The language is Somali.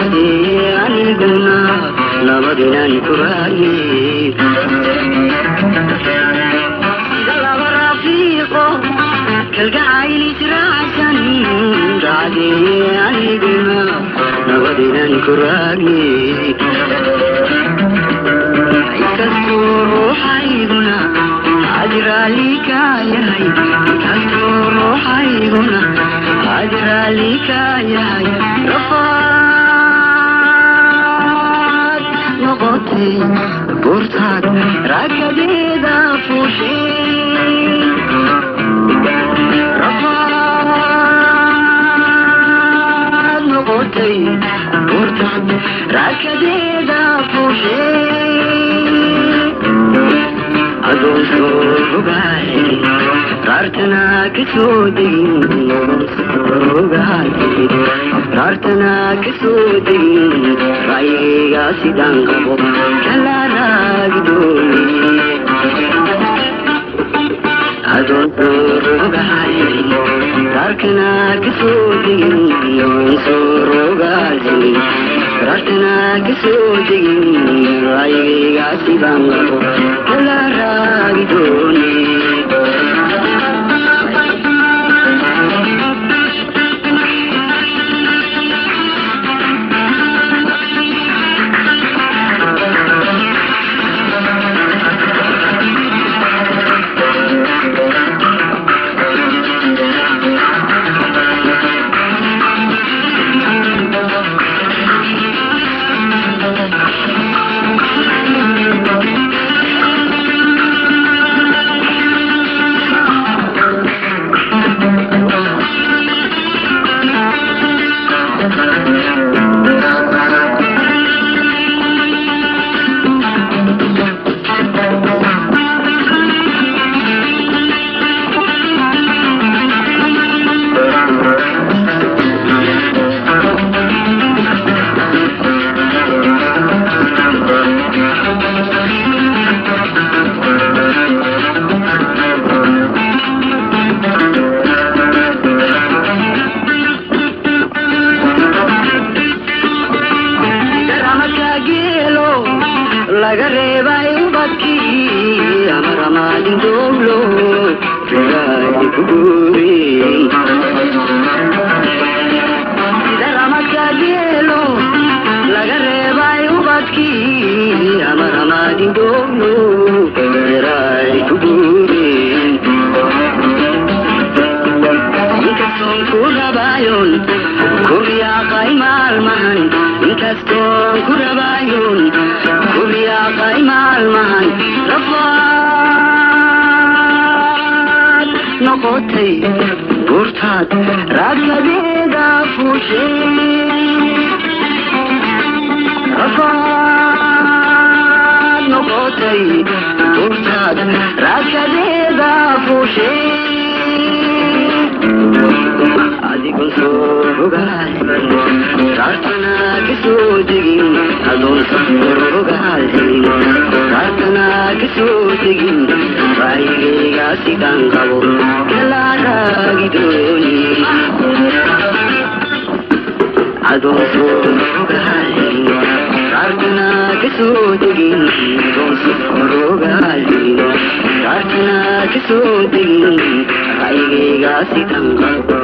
aniguna nabadinan kuraye sida laba rafiiqo kalgacayl israacsan aniguna nabadinan kuraye inkastoo ruuxayguna ajraalika yahay inkastoo ruuxayguna ajraalika yahay rafaad noqotay goortaad rakadeeda fuushay rafaad noqotay goortaad rakadeeda fuushay adoon soo rogaay raartana kasoo degin raartana kasoo degin ra'yiga sidaan qabo kala raagdooni adoon soo rogaay raartana kasoo degin soo rogaay raartana kasoo degin ra'yiga sidaan qabo kala raagdooni laga reebay ubadkii ama ramadin dooglo ilaahay ku guurin sida ramadka geelo laga reebay ubadkii ama ramadin dooglo ilaahay ku guurin inkastoon ku rabayon kuryaaqay maalmahan inkastoon ku rabayon kuryaaqay maalmahan rafaad noqotay goortaad raadkadeeda fuushay rafaad noqotay goortaad raadkadeeda fuushay adigon soo rogaay raartana kasoo degin adoon soo rogaay raartana kasoo degin ra'yiga sidaan qabo kala raagdooni adoon soo rogaay raartana kasoo degin adoon soo rogaay raartana kasoo degin ra'yiga sidaan qabo